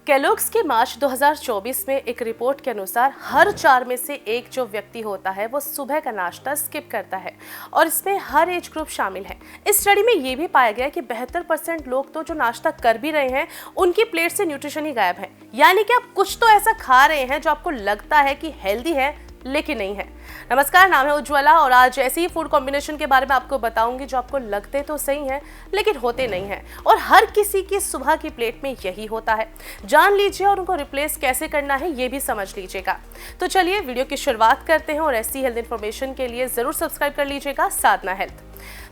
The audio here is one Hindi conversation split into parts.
केलॉग्स की मार्च 2024 में एक रिपोर्ट के अनुसार हर 4 में से एक जो व्यक्ति होता है वो सुबह का नाश्ता स्किप करता है और इसमें हर एज ग्रुप शामिल है। इस स्टडी में ये भी पाया गया कि 72% लोग तो जो नाश्ता कर भी रहे हैं उनकी प्लेट से न्यूट्रिशन ही गायब है, यानी कि आप कुछ तो ऐसा खा रहे हैं जो आपको लगता है कि हेल्दी है लेकिन नहीं है। नमस्कार, नाम है उज्ज्वला और आज ऐसे ही फूड कॉम्बिनेशन के बारे में आपको बताऊंगी जो आपको लगते तो सही हैं लेकिन होते नहीं हैं और हर किसी की सुबह की प्लेट में यही होता है। जान लीजिए और उनको रिप्लेस कैसे करना है ये भी समझ लीजिएगा। तो चलिए वीडियो की शुरुआत करते हैं और ऐसी हेल्थ इन्फॉर्मेशन के लिए जरूर सब्सक्राइब कर लीजिएगा साधना हेल्थ।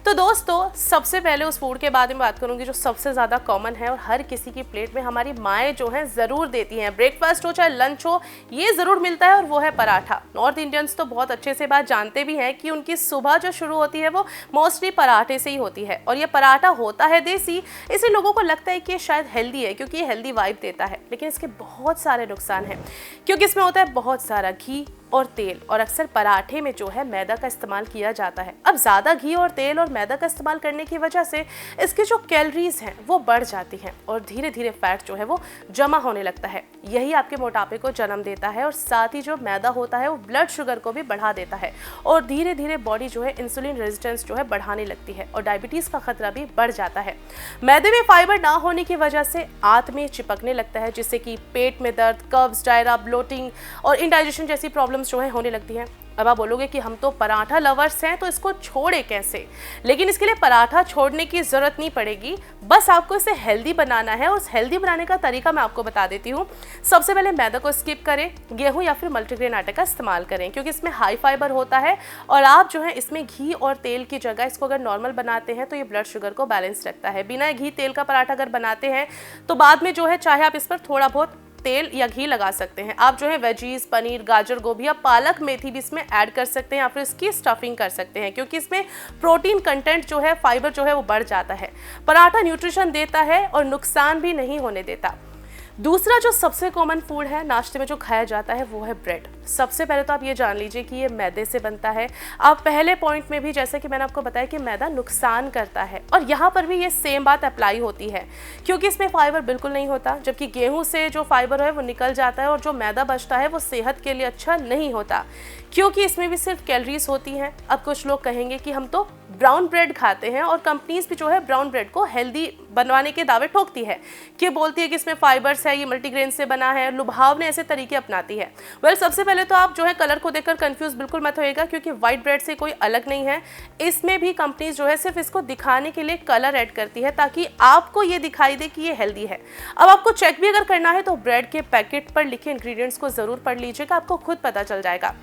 तो दोस्तों, सबसे पहले उस फूड के बारे में बात करूंगी जो सबसे ज़्यादा कॉमन है और हर किसी की प्लेट में हमारी माएँ जो हैं ज़रूर देती हैं। ब्रेकफास्ट हो चाहे लंच हो, ये ज़रूर मिलता है और वो है पराठा। नॉर्थ इंडियंस तो बहुत अच्छे से बात जानते भी हैं कि उनकी सुबह जो शुरू होती है वो मोस्टली पराठे से ही होती है और ये पराठा होता है देसी, इसलिए लोगों को लगता है कि ये शायद हेल्दी है क्योंकि ये हेल्दी वाइब देता है। लेकिन इसके बहुत सारे नुकसान हैं क्योंकि इसमें होता है बहुत सारा घी और तेल और अक्सर पराठे में जो है मैदा का इस्तेमाल किया जाता है। अब ज़्यादा घी और तेल और मैदा का इस्तेमाल करने की वजह से इसकी जो कैलोरीज हैं वो बढ़ जाती हैं और धीरे धीरे फैट जो है वो जमा होने लगता है। यही आपके मोटापे को जन्म देता है और साथ ही जो मैदा होता है वो ब्लड शुगर को भी बढ़ा देता है और धीरे धीरे बॉडी जो है इंसुलिन रेजिस्टेंस जो है बढ़ाने लगती है और डायबिटीज़ का खतरा भी बढ़ जाता है। मैदे में फाइबर ना होने की वजह से आंत में चिपकने लगता है जिससे कि पेट में दर्द, कब्ज, डायरिया, ब्लोटिंग और इंडाइजेशन जैसी प्रॉब्लम्स जो है होने लगती है। अब आप बोलोगे कि हम तो पराठा लवर्स हैं तो इसको छोड़े कैसे, लेकिन इसके लिए पराठा छोड़ने की जरूरत नहीं पड़ेगी, बस आपको इसे हेल्दी बनाना है और उस हेल्दी बनाने का तरीका मैं आपको बता देती हूँ। सबसे पहले मैदा को स्किप करें, गेहूं या फिर मल्टीग्रेन आटे का इस्तेमाल करें क्योंकि इसमें हाई फाइबर होता है और आप जो है इसमें घी और तेल की जगह इसको अगर नॉर्मल बनाते हैं तो ये ब्लड शुगर को बैलेंस रखता है। बिना घी तेल का पराठा अगर बनाते हैं तो बाद में जो है चाहे आप इस पर थोड़ा बहुत तेल या घी लगा सकते हैं। आप जो है वेजीज, पनीर, गाजर, गोभी या पालक, मेथी भी इसमें ऐड कर सकते हैं या फिर इसकी स्टफिंग कर सकते हैं क्योंकि इसमें प्रोटीन कंटेंट जो है, फाइबर जो है वो बढ़ जाता है। पराठा न्यूट्रिशन देता है और नुकसान भी नहीं होने देता। दूसरा जो सबसे कॉमन फूड है नाश्ते में जो खाया जाता है वो है ब्रेड। सबसे पहले तो आप ये जान लीजिए कि ये मैदे से बनता है। आप पहले पॉइंट में भी जैसे कि मैंने आपको बताया कि मैदा नुकसान करता है और यहाँ पर भी ये सेम बात अप्लाई होती है क्योंकि इसमें फाइबर बिल्कुल नहीं होता, जबकि गेहूं से जो फाइबर है वो निकल जाता है और जो मैदा बचता है वो सेहत के लिए अच्छा नहीं होता क्योंकि इसमें भी सिर्फ कैलोरीज होती हैं। अब कुछ लोग कहेंगे कि हम तो ब्राउन ब्रेड खाते हैं और कंपनीज भी जो है ब्राउन ब्रेड को हेल्दी बनवाने के दावे ठोकती है कि बोलती है कि इसमें फाइबर्स है, ये मल्टीग्रेन से बना है, लुभावने ऐसे तरीके अपनाती है। सबसे पहले तो आप जो है कलर को देखकर कंफ्यूज बिल्कुल मत होइएगा क्योंकि व्हाइट ब्रेड से कोई अलग नहीं है। इसमें भी कंपनीज जो है सिर्फ इसको दिखाने के लिए कलर ऐड करती है ताकि आपको ये दिखाई दे कि ये हेल्दी है। अब आपको चेक भी अगर करना है तो ब्रेड के पैकेट पर लिखे इंग्रेडिएंट्स को जरूर पढ़ लीजिएगा, आपको खुद पता चल जाएगा।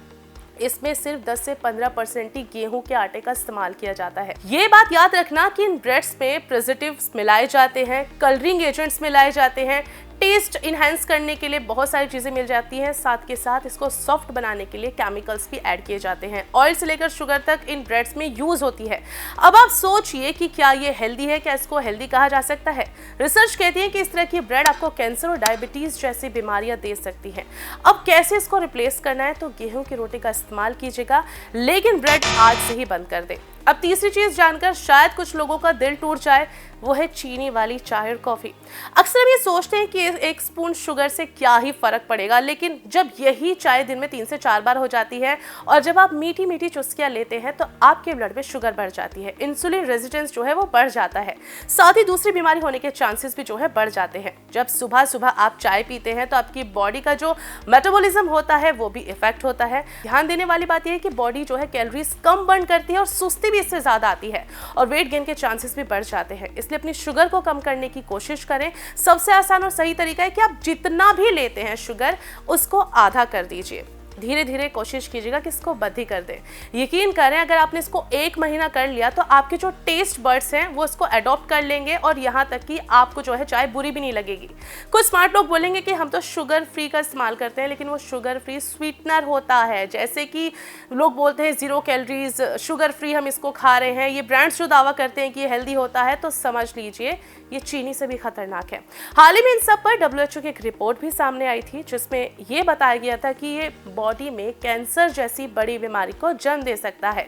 इसमें सिर्फ 10 से 15% ही गेहूं के आटे का इस्तेमाल किया जाता है। ये बात याद रखना कि इन ब्रेड्स में प्रिजर्वेटिव्स मिलाए जाते हैं, कलरिंग एजेंट्स मिलाए जाते हैं, टेस्ट इनहेंस करने के लिए बहुत सारी चीज़ें मिल जाती हैं, साथ के साथ इसको सॉफ्ट बनाने के लिए केमिकल्स भी ऐड किए जाते हैं। ऑयल से लेकर शुगर तक इन ब्रेड्स में यूज होती है। अब आप सोचिए कि क्या ये हेल्दी है, क्या इसको हेल्दी कहा जा सकता है? रिसर्च कहती है कि इस तरह की ब्रेड आपको कैंसर और डायबिटीज जैसी बीमारियां दे सकती हैं। अब कैसे इसको रिप्लेस करना है? तो गेहूं की रोटी का इस्तेमाल कीजिएगा लेकिन ब्रेड आज से ही बंद कर दे। अब तीसरी चीज जानकर शायद कुछ लोगों का दिल टूट जाए, वो है चीनी वाली चाय और कॉफी। अक्सर हम ये सोचते हैं कि एक स्पून शुगर से क्या ही फर्क पड़ेगा, लेकिन जब यही चाय दिन में 3 से 4 बार हो जाती है और जब आप मीठी मीठी चुस्कियां लेते हैं तो आपके ब्लड में शुगर बढ़ जाती है, इंसुलिन रेजिस्टेंस जो है वो बढ़ जाता है, साथ ही दूसरी बीमारी होने के चांसेस भी जो है बढ़ जाते हैं। जब सुबह सुबह आप चाय पीते हैं तो आपकी बॉडी का जो मेटाबॉलिज्म होता है वो भी इफेक्ट होता है। ध्यान देने वाली बात यह है कि बॉडी जो है कैलोरीज कम बर्न करती है और सुस्ती भी इससे ज्यादा आती है और वेट गेन के चांसेस भी बढ़ जाते हैं। इसलिए अपनी शुगर को कम करने की कोशिश करें। सबसे आसान और सही तरीका है कि आप जितना भी लेते हैं शुगर उसको आधा कर दीजिए। धीरे धीरे कोशिश कीजिएगा कि इसको बंद ही कर दें। यकीन करें अगर आपने इसको 1 महीना कर लिया तो आपके जो टेस्ट बर्ड्स हैं वो इसको अडॉप्ट कर लेंगे और यहाँ तक कि आपको जो है चाय बुरी भी नहीं लगेगी। कुछ स्मार्ट लोग बोलेंगे कि हम तो शुगर फ्री का इस्तेमाल करते हैं, लेकिन वो शुगर फ्री स्वीटनर होता है। जैसे कि लोग बोलते हैं 0 कैलोरीज, शुगर फ्री हम इसको खा रहे हैं, ये ब्रांड्स जो दावा करते हैं कि ये हेल्दी होता है, तो समझ लीजिए ये चीनी से भी खतरनाक है। हाल ही में इन सब पर WHO की एक रिपोर्ट भी सामने आई थी जिसमें ये बताया गया था कि ये बॉडी में कैंसर जैसी बड़ी बीमारी को जन्म दे सकता है,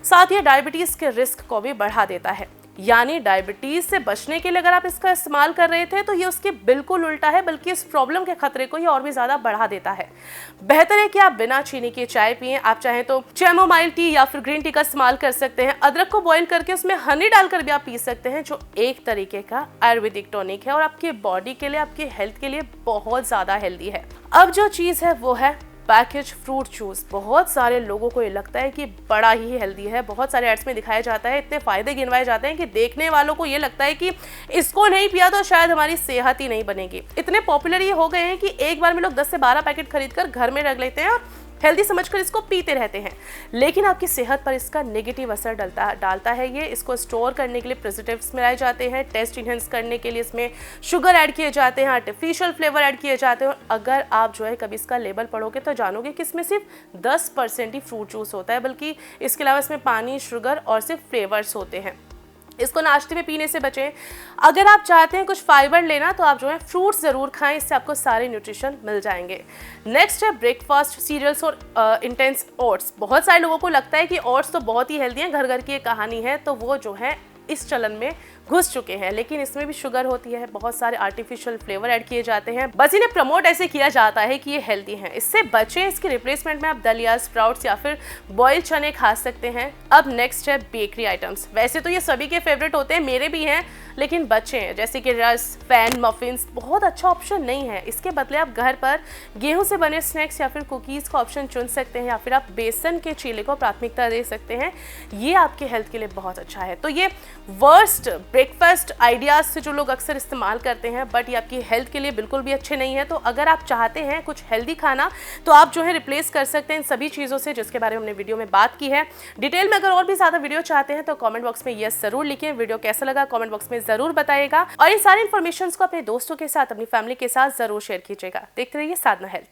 साथ ही डायबिटीज के रिस्क को भी बढ़ा देता है। यानी डायबिटीज से बचने के लिए अगर आप इसका इस्तेमाल कर रहे थे तो ये उसके बिल्कुल उल्टा है, बल्कि इस प्रॉब्लम के खतरे को ये और भी ज्यादा बढ़ा देता है। बेहतर है कि आप बिना चीनी की चाय पिए। आप चाहें तो चैमोमाइल टी या फिर ग्रीन टी का इस्तेमाल कर सकते हैं। अदरक को बॉईल करके उसमें हनी डालकर भी आप पी सकते हैं, जो एक तरीके का आयुर्वेदिक टॉनिक है और आपकी बॉडी के लिए, आपकी हेल्थ के लिए बहुत ज्यादा हेल्दी है। अब जो चीज है वो है पैकेज फ्रूट जूस। बहुत सारे लोगों को ये लगता है कि बड़ा ही हेल्दी है, बहुत सारे एड्स में दिखाया जाता है, इतने फायदे गिनवाए जाते हैं कि देखने वालों को ये लगता है कि इसको नहीं पिया तो शायद हमारी सेहत ही नहीं बनेगी। इतने पॉपुलर ये हो गए हैं कि एक बार में लोग 10 से 12 पैकेट खरीद कर घर में रख लेते हैं और हेल्दी समझकर इसको पीते रहते हैं, लेकिन आपकी सेहत पर इसका नेगेटिव असर डालता है। ये इसको स्टोर करने के लिए प्रिजर्वेटिव्स मिलाए जाते हैं, टेस्ट इनहेंस करने के लिए इसमें शुगर ऐड किए जाते हैं, आर्टिफिशियल फ्लेवर ऐड किए जाते हैं। और अगर आप जो है कभी इसका लेबल पढ़ोगे तो जानोगे कि इसमें सिर्फ 10% ही फ्रूट जूस होता है, बल्कि इसके अलावा इसमें पानी, शुगर और सिर्फ फ्लेवर्स होते हैं। इसको नाश्ते में पीने से बचें। अगर आप चाहते हैं कुछ फाइबर लेना तो आप जो है फ्रूट्स ज़रूर खाएं, इससे आपको सारे न्यूट्रिशन मिल जाएंगे। नेक्स्ट है ब्रेकफास्ट सीरियल्स और इंटेंस ओट्स। बहुत सारे लोगों को लगता है कि ओट्स तो बहुत ही हेल्दी हैं, घर घर की एक कहानी है, तो वो जो है इस चलन में घुस चुके हैं, लेकिन इसमें भी शुगर होती है, बहुत सारे आर्टिफिशियल फ्लेवर ऐड किए जाते हैं। बस इन्हें प्रमोट ऐसे किया जाता है कि ये हेल्दी हैं, इससे बचें। इसके रिप्लेसमेंट में आप दलिया, स्प्राउट्स या फिर बॉइल्ड चने खा सकते हैं। अब नेक्स्ट है बेकरी आइटम्स। वैसे तो ये सभी के फेवरेट होते हैं, मेरे भी हैं, लेकिन बचें। जैसे कि रस, पैन, मफिन्स बहुत अच्छा ऑप्शन नहीं है। इसके बदले आप घर पर गेहूं से बने स्नैक्स या फिर कुकीज़ का ऑप्शन चुन सकते हैं, या फिर आप बेसन के चीले को प्राथमिकता दे सकते हैं। ये आपके हेल्थ के लिए बहुत अच्छा है। तो ये वर्स्ट ब्रेकफास्ट आइडियाज से जो लोग अक्सर इस्तेमाल करते हैं, बट ये आपकी हेल्थ के लिए बिल्कुल भी अच्छे नहीं है। तो अगर आप चाहते हैं कुछ हेल्दी खाना तो आप जो है रिप्लेस कर सकते हैं इन सभी चीज़ों से, जिसके बारे में हमने वीडियो में बात की है। डिटेल में अगर और भी ज़्यादा वीडियो चाहते हैं तो कमेंट बॉक्स में यस जरूर लिखें। वीडियो कैसा लगा कमेंट बॉक्स में जरूर बताइएगा, और इन सारी इन्फॉर्मेशन को अपने दोस्तों के साथ, अपनी फैमिली के साथ जरूर शेयर कीजिएगा। देखते रहिए साधना हेल्थ।